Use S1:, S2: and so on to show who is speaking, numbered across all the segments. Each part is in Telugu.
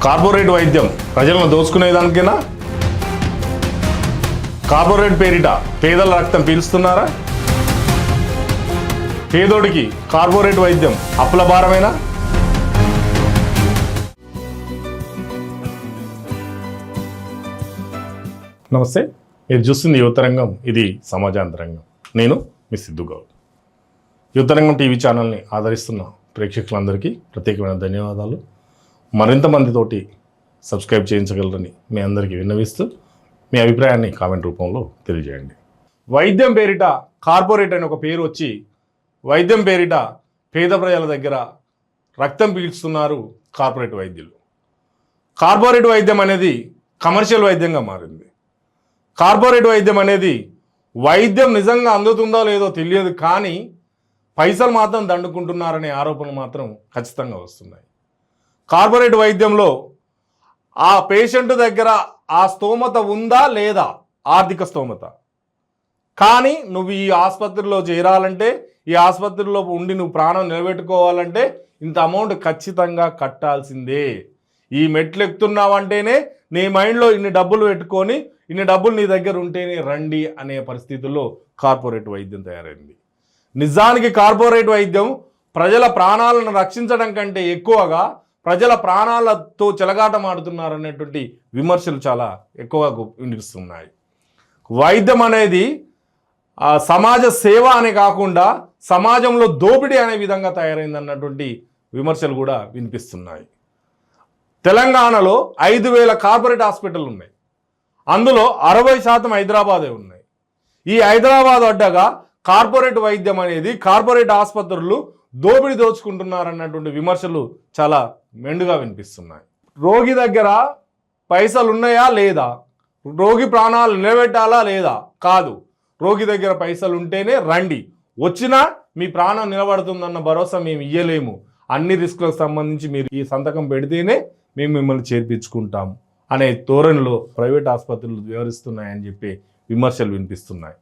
S1: కార్పొరేట్ వైద్యం ప్రజలను దోచుకునేదానికైనా? కార్పొరేట్ పేరిట పేదల రక్తం పీల్స్తున్నారా? పేదోడికి కార్పొరేట్ వైద్యం అప్పుల భారమేనా? నమస్తే, మీరు చూస్తుంది యువతరంగం, ఇది సమాజాంతరంగం. నేను మీ సిద్ధు గౌడ్. యువతరంగం టీవీ ఛానల్ని ఆదరిస్తున్న ప్రేక్షకులందరికీ ప్రత్యేకమైన ధన్యవాదాలు. మరింత మందితోటి సబ్స్క్రైబ్ చేయించగలరని మీ అందరికీ విన్నవిస్తూ మీ అభిప్రాయాన్ని కామెంట్ రూపంలో తెలియజేయండి. వైద్యం పేరిట కార్పొరేట్ అని ఒక పేరు వచ్చి వైద్యం పేరిట పేద ప్రజల దగ్గర రక్తం పీల్చుతున్నారు కార్పొరేట్ వైద్యులు. కార్పొరేట్ వైద్యం అనేది కమర్షియల్ వైద్యంగా మారింది. కార్పొరేట్ వైద్యం అనేది వైద్యం నిజంగా అందుతుందో లేదో తెలియదు, కానీ పైసలు మాత్రం దండుకుంటున్నారనే ఆరోపణలు మాత్రం ఖచ్చితంగా వస్తున్నాయి. కార్పొరేట్ వైద్యంలో ఆ పేషెంట్ దగ్గర ఆ స్తోమత ఉందా లేదా, ఆర్థిక స్తోమత, కానీ నువ్వు ఈ ఆసుపత్రిలో చేరాలంటే, ఈ ఆసుపత్రిలో ఉండి నువ్వు ప్రాణం నిలబెట్టుకోవాలంటే ఇంత అమౌంట్ ఖచ్చితంగా కట్టాల్సిందే. ఈ మెట్లు ఎక్కుతున్నావంటేనే నీ మైండ్లో ఇన్ని డబ్బులు పెట్టుకొని ఇన్ని డబ్బులు నీ దగ్గర ఉంటేనే రండి అనే పరిస్థితుల్లో కార్పొరేట్ వైద్యం తయారైంది. నిజానికి కార్పొరేట్ వైద్యం ప్రజల ప్రాణాలను రక్షించడం కంటే ఎక్కువగా ప్రజల ప్రాణాలతో చెలగాటమాడుతున్నారనేటువంటి విమర్శలు చాలా ఎక్కువగా వినిపిస్తున్నాయి. వైద్యం అనేది సమాజ సేవ అనే కాకుండా సమాజంలో దోపిడీ అనే విధంగా తయారైందన్నటువంటి విమర్శలు కూడా వినిపిస్తున్నాయి. తెలంగాణలో 5,000 కార్పొరేట్ హాస్పిటల్ ఉన్నాయి. అందులో 60% హైదరాబాదే ఉన్నాయి. ఈ హైదరాబాద్ అడ్డగా కార్పొరేట్ వైద్యం అనేది, కార్పొరేట్ ఆసుపత్రులు దోపిడీ దోచుకుంటున్నారన్నటువంటి విమర్శలు చాలా మెండుగా వినిపిస్తున్నాయి. రోగి దగ్గర పైసలు ఉన్నాయా లేదా, రోగి ప్రాణాలు నిలబెట్టాలా లేదా, కాదు, రోగి దగ్గర పైసలు ఉంటేనే రండి, వచ్చినా మీ ప్రాణం నిలబడుతుందన్న భరోసా మేము ఇయ్యలేము, అన్ని రిస్కులకు సంబంధించి మీరు ఈ సంతకం పెడితేనే మేము మిమ్మల్ని చేర్పించుకుంటాము అనే ధోరణిలో ప్రైవేట్ ఆసుపత్రులు వ్యవహరిస్తున్నాయని చెప్పి విమర్శలు వినిపిస్తున్నాయి.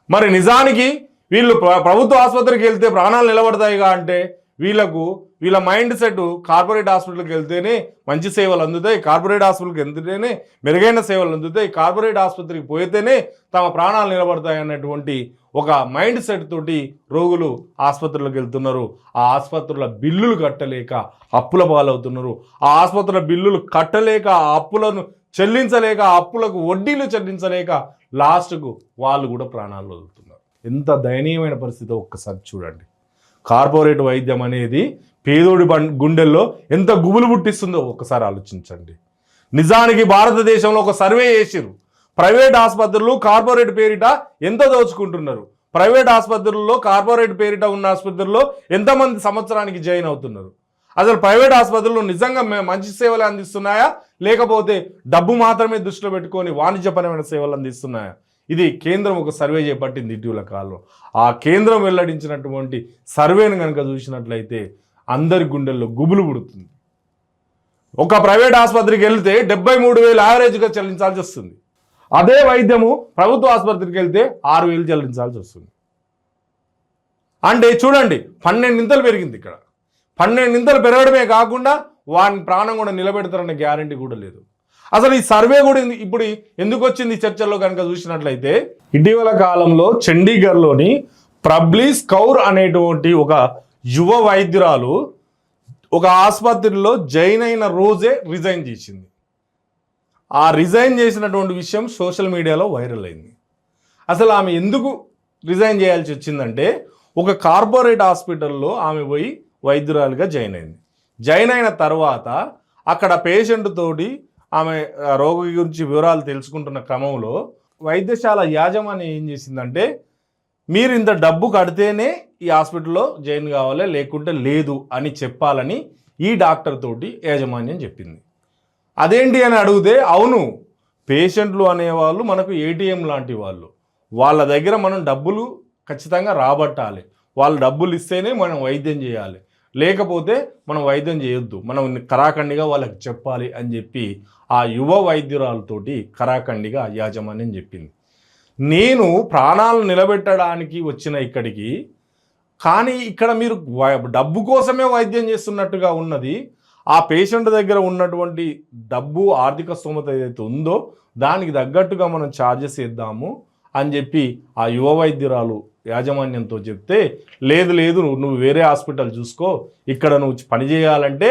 S1: మరి నిజానికి వీళ్ళు ప్రభుత్వ ఆసుపత్రికి వెళ్తే ప్రాణాలు నిలబడతాయిగా అంటే వీళ్ళ మైండ్ సెట్ కార్పొరేట్ హాస్పిటల్కి వెళ్తేనే మంచి సేవలు అందుతాయి, కార్పొరేట్ హాస్పిటల్కి వెళ్తేనే మెరుగైన సేవలు అందుతాయి, కార్పొరేట్ ఆసుపత్రికి పోతేనే తమ ప్రాణాలు నిలబడతాయి అన్నటువంటి ఒక మైండ్ సెట్ తోటి రోగులు ఆసుపత్రులకు వెళ్తున్నారు. ఆ ఆసుపత్రుల బిల్లులు కట్టలేక అప్పుల పాలవుతున్నారు. ఆ ఆసుపత్రుల బిల్లులు కట్టలేక, ఆ అప్పులను చెల్లించలేక, ఆ అప్పులకు వడ్డీలు చెల్లించలేక లాస్ట్కు వాళ్ళు కూడా ప్రాణాలు వదులుతున్నారు. ఎంత దయనీయమైన పరిస్థితి ఒక్కసారి చూడండి. కార్పొరేట్ వైద్యం అనేది పేదోడి గుండెల్లో ఎంత గుబులు పుట్టిస్తుందో ఒక్కసారి ఆలోచించండి. నిజానికి భారతదేశంలో ఒక సర్వే చేసిరు, ప్రైవేట్ ఆసుపత్రులు కార్పొరేట్ పేరిట ఎంత దోచుకుంటున్నారు, ప్రైవేట్ ఆసుపత్రుల్లో కార్పొరేట్ పేరిట ఉన్న ఆసుపత్రుల్లో ఎంతమంది సంవత్సరానికి జాయిన్ అవుతున్నారు, అసలు ప్రైవేట్ ఆసుపత్రులు నిజంగా మంచి సేవలు అందిస్తున్నాయా, లేకపోతే డబ్బు మాత్రమే దృష్టిలో పెట్టుకొని వాణిజ్యపరమైన సేవలు అందిస్తున్నాయా? ఇది కేంద్రం ఒక సర్వే చేపట్టింది ఇటీవల కాలంలో. ఆ కేంద్రం వెల్లడించినటువంటి సర్వేను కనుక చూసినట్లయితే అందరి గుండెల్లో గుబులు పుడుతుంది. ఒక ప్రైవేట్ ఆసుపత్రికి వెళ్తే 73,000 యావరేజ్గా చెల్లించాల్సి వస్తుంది. అదే వైద్యము ప్రభుత్వ ఆసుపత్రికి వెళ్తే 6,000 చెల్లించాల్సి వస్తుంది. అంటే చూడండి, 12 ఇంతలు పెరిగింది. ఇక్కడ 12 ఇంతలు పెరగడమే కాకుండా వాని ప్రాణం కూడా నిలబెడతారనే గ్యారంటీ కూడా లేదు. అసలు ఈ సర్వే కూడా ఇప్పుడు ఎందుకు వచ్చింది చర్చల్లో కనుక చూసినట్లయితే, ఇటీవల కాలంలో చండీగఢ్లోని ప్రబ్లీస్ కౌర్ అనేటువంటి ఒక యువ వైద్యురాలు ఒక ఆసుపత్రిలో జాయిన్ అయిన రోజే రిజైన్ చేసింది. ఆ రిజైన్ చేసినటువంటి విషయం సోషల్ మీడియాలో వైరల్ అయింది. అసలు ఆమె ఎందుకు రిజైన్ చేయాల్సి వచ్చిందంటే, ఒక కార్పొరేట్ హాస్పిటల్లో ఆమె పోయి వైద్యురాలుగా జాయిన్ అయింది. జాయిన్ అయిన తర్వాత అక్కడ పేషెంట్ తోటి ఆమె రోగి గురించి వివరాలు తెలుసుకుంటున్న క్రమంలో వైద్యశాల యాజమాన్యం ఏం చేసిందంటే, మీరు ఇంత డబ్బు కడితేనే ఈ హాస్పిటల్లో జాయిన్ కావాలి, లేకుంటే లేదు అని చెప్పాలని ఈ డాక్టర్ తోటి యాజమాన్యం చెప్పింది. అదేంటి అని అడిగితే, అవును, పేషెంట్లు అనేవాళ్ళు మనకు ఏటీఎం లాంటి వాళ్ళు, వాళ్ళ దగ్గర మనం డబ్బులు ఖచ్చితంగా రాబట్టాలి, వాళ్ళు డబ్బులు ఇస్తేనే మనం వైద్యం చేయాలి, లేకపోతే మనం వైద్యం చేయొద్దు, మనం కరాఖండిగా వాళ్ళకి చెప్పాలి అని చెప్పి ఆ యువ వైద్యురాలతోటి కరాఖండిగా యాజమాన్యం చెప్పింది. నేను ప్రాణాలు నిలబెట్టడానికి వచ్చిన ఇక్కడికి, కానీ ఇక్కడ మీరు డబ్బు కోసమే వైద్యం చేస్తున్నట్టుగా ఉన్నది, ఆ పేషెంట్ దగ్గర ఉన్నటువంటి డబ్బు ఆర్థిక స్తోమత ఏదైతే ఉందో దానికి తగ్గట్టుగా మనం ఛార్జెస్ ఇద్దాము అని చెప్పి ఆ యువ వైద్యురాలు యాజమాన్యంతో చెప్తే, లేదు నువ్వు వేరే హాస్పిటల్ చూసుకో, ఇక్కడ నువ్వు పని చేయాలంటే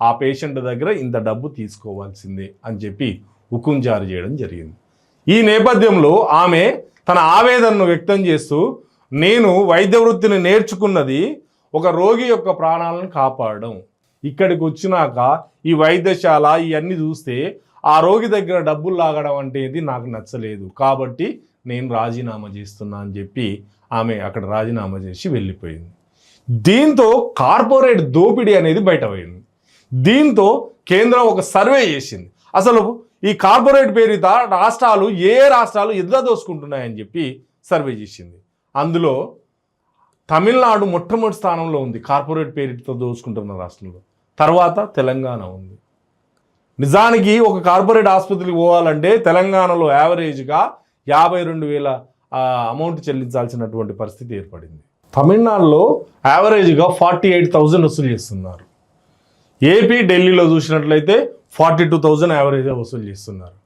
S1: ఆ పేషెంట్ దగ్గర ఇంత డబ్బు తీసుకోవాల్సిందే అని చెప్పి హుకుం జారీ చేయడం జరిగింది. ఈ నేపథ్యంలో ఆమె తన ఆవేదనను వ్యక్తం చేస్తూ, నేను వైద్య వృత్తిని నేర్చుకున్నది ఒక రోగి యొక్క ప్రాణాలను కాపాడడం, ఇక్కడికి వచ్చినాక ఈ వైద్యశాల ఇవన్నీ చూస్తే ఆ రోగి దగ్గర డబ్బులు లాగడం అనేది నాకు నచ్చలేదు, కాబట్టి నేను రాజీనామా చేస్తున్నా అని చెప్పి ఆమె అక్కడ రాజీనామా చేసి వెళ్ళిపోయింది. దీంతో కార్పొరేట్ దోపిడీ అనేది బయటపోయింది. దీంతో కేంద్రం ఒక సర్వే చేసింది, అసలు ఈ కార్పొరేట్ పేరిట రాష్ట్రాలు ఏ రాష్ట్రాలు ఎదురా దోసుకుంటున్నాయని చెప్పి సర్వే చేసింది. అందులో తమిళనాడు మొట్టమొదటి స్థానంలో ఉంది కార్పొరేట్ పేరిటతో దోసుకుంటున్న రాష్ట్రంలో. తర్వాత తెలంగాణ ఉంది. నిజానికి ఒక కార్పొరేట్ ఆసుపత్రికి పోవాలంటే తెలంగాణలో యావరేజ్గా 52,000 అమౌంట్ చెల్లించాల్సినటువంటి పరిస్థితి ఏర్పడింది. తమిళనాడులో యావరేజ్గా 48,000 వసూలు చేస్తున్నారు. ఏపీ ఢిల్లీలో చూసినట్లయితే 42,000 యావరేజ్గా వసూలు చేస్తున్నారు.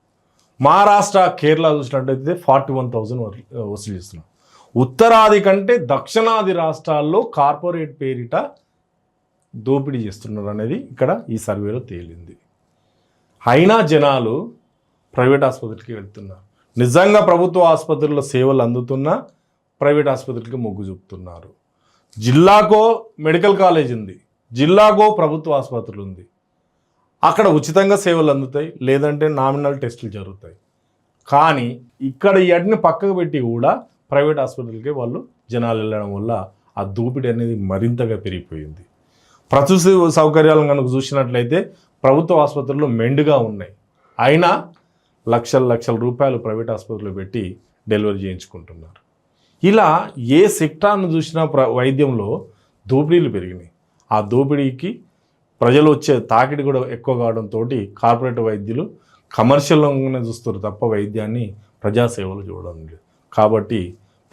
S1: మహారాష్ట్ర కేరళ చూసినట్లయితే 41,000 వసూలు చేస్తున్నారు. ఉత్తరాది కంటే దక్షిణాది రాష్ట్రాల్లో కార్పొరేట్ పేరిట దోపిడీ చేస్తున్నారు అనేది ఇక్కడ ఈ సర్వేలో తేలింది. అయినా జనాలు ప్రైవేట్ ఆసుపత్రికి వెళ్తున్నారు. నిజంగా ప్రభుత్వ ఆసుపత్రుల్లో సేవలు అందుతున్నా ప్రైవేట్ ఆసుపత్రికి మొగ్గు చూపుతున్నారు. జిల్లాకో మెడికల్ కాలేజ్ ఉంది, జిల్లాకో ప్రభుత్వ ఆసుపత్రులు ఉంది, అక్కడ ఉచితంగా సేవలు అందుతాయి, లేదంటే నామినల్ టెస్టులు జరుగుతాయి. కానీ ఇక్కడ ఇవన్నీ పక్కకు పెట్టి కూడా ప్రైవేట్ ఆసుపత్రులకి వాళ్ళు జనాలు వెళ్ళడం వల్ల ఆ దోపిడీ అనేది మరింతగా పెరిగిపోయింది. ప్రసూతి సౌకర్యాలను కనుక చూసినట్లయితే ప్రభుత్వ ఆసుపత్రుల్లో మెండుగా ఉన్నాయి, అయినా లక్షల రూపాయలు ప్రైవేట్ ఆసుపత్రులు పెట్టి డెలివరీ చేయించుకుంటున్నారు. ఇలా ఏ సెక్టార్ను చూసినా వైద్యంలో దోపిడీలు పెరిగినాయి. ఆ దోపిడీకి ప్రజలు వచ్చే తాకిడి కూడా ఎక్కువ కావడంతో కార్పొరేట్ వైద్యులు కమర్షియల్గానే చూస్తారు తప్ప వైద్యాన్ని ప్రజాసేవలు చూడడం లేదు. కాబట్టి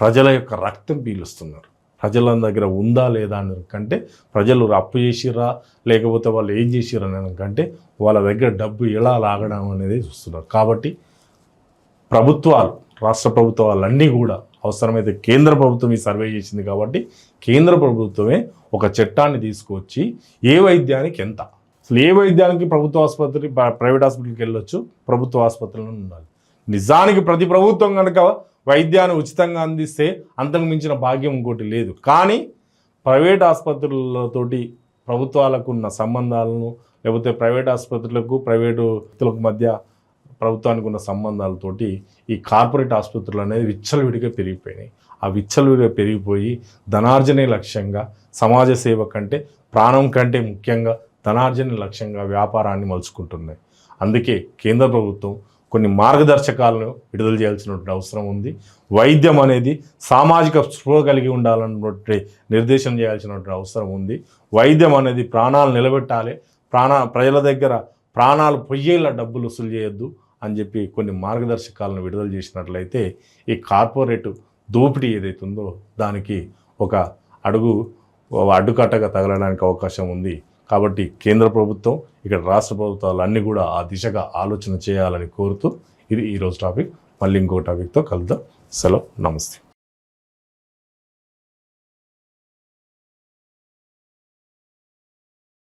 S1: ప్రజల యొక్క రక్తం పీలుస్తున్నారు. ప్రజల దగ్గర ఉందా లేదా అని కంటే ప్రజలు అప్పు చేసిరా లేకపోతే వాళ్ళు ఏం చేసిరా అని కంటే వాళ్ళ దగ్గర డబ్బు ఎలా లాగడం అనేది చూస్తున్నారు. కాబట్టి ప్రభుత్వాలు, రాష్ట్ర ప్రభుత్వాలన్నీ కూడా అవసరమైతే కేంద్ర ప్రభుత్వం ఈ సర్వే చేసింది కాబట్టి కేంద్ర ప్రభుత్వమే ఒక చట్టాన్ని తీసుకొచ్చి ఏ వైద్యానికి ఎంత, అసలు ఏ వైద్యానికి ప్రభుత్వ ఆసుపత్రి ప్రైవేట్ హాస్పిటల్కి వెళ్ళొచ్చు, ప్రభుత్వ ఆసుపత్రిలో ఉండాలి. నిజానికి ప్రతి ప్రభుత్వం కనుక వైద్యాన్ని ఉచితంగా అందిస్తే అంతకు మించిన భాగ్యం ఇంకోటి లేదు. కానీ ప్రైవేట్ ఆసుపత్రులతోటి ప్రభుత్వాలకు ఉన్న సంబంధాలను, లేకపోతే ప్రైవేట్ ఆసుపత్రులకు ప్రైవేటు వ్యక్తులకు మధ్య ప్రభుత్వానికి ఉన్న సంబంధాలతోటి ఈ కార్పొరేట్ ఆసుపత్రులు అనేది విచ్చలవిడిగా పెరిగిపోయినాయి. ఆ విచ్చలవిడిగా పెరిగిపోయి ధనార్జనే లక్ష్యంగా, సమాజ సేవ కంటే ప్రాణం కంటే ముఖ్యంగా ధనార్జనే లక్ష్యంగా వ్యాపారాన్ని మలుచుకుంటున్నాయి. అందుకే కేంద్ర ప్రభుత్వం కొన్ని మార్గదర్శకాలను విడుదల చేయాల్సినటువంటి అవసరం ఉంది. వైద్యం అనేది సామాజిక స్పృహ కలిగి ఉండాలన్నటువంటి నిర్దేశం చేయాల్సినటువంటి అవసరం ఉంది. వైద్యం అనేది ప్రాణాలు నిలబెట్టాలి, ప్రజల దగ్గర ప్రాణాలు పొయ్యేలా డబ్బులు వసూలు చేయొద్దు అని చెప్పి కొన్ని మార్గదర్శకాలను విడుదల చేసినట్లయితే ఈ కార్పొరేట్ దోపిడీ ఏదైతే ఉందో దానికి ఒక అడ్డుకట్టగా తగలడానికి అవకాశం ఉంది. కాబట్టి కేంద్ర ప్రభుత్వం, ఇక్కడ రాష్ట్ర ప్రభుత్వాలు అన్నీ కూడా ఆ దిశగా ఆలోచన చేయాలని కోరుతూ ఇది ఈరోజు టాపిక్. మళ్ళీ ఇంకో టాపిక్తో కలుద్దాం. సెలవు, నమస్తే.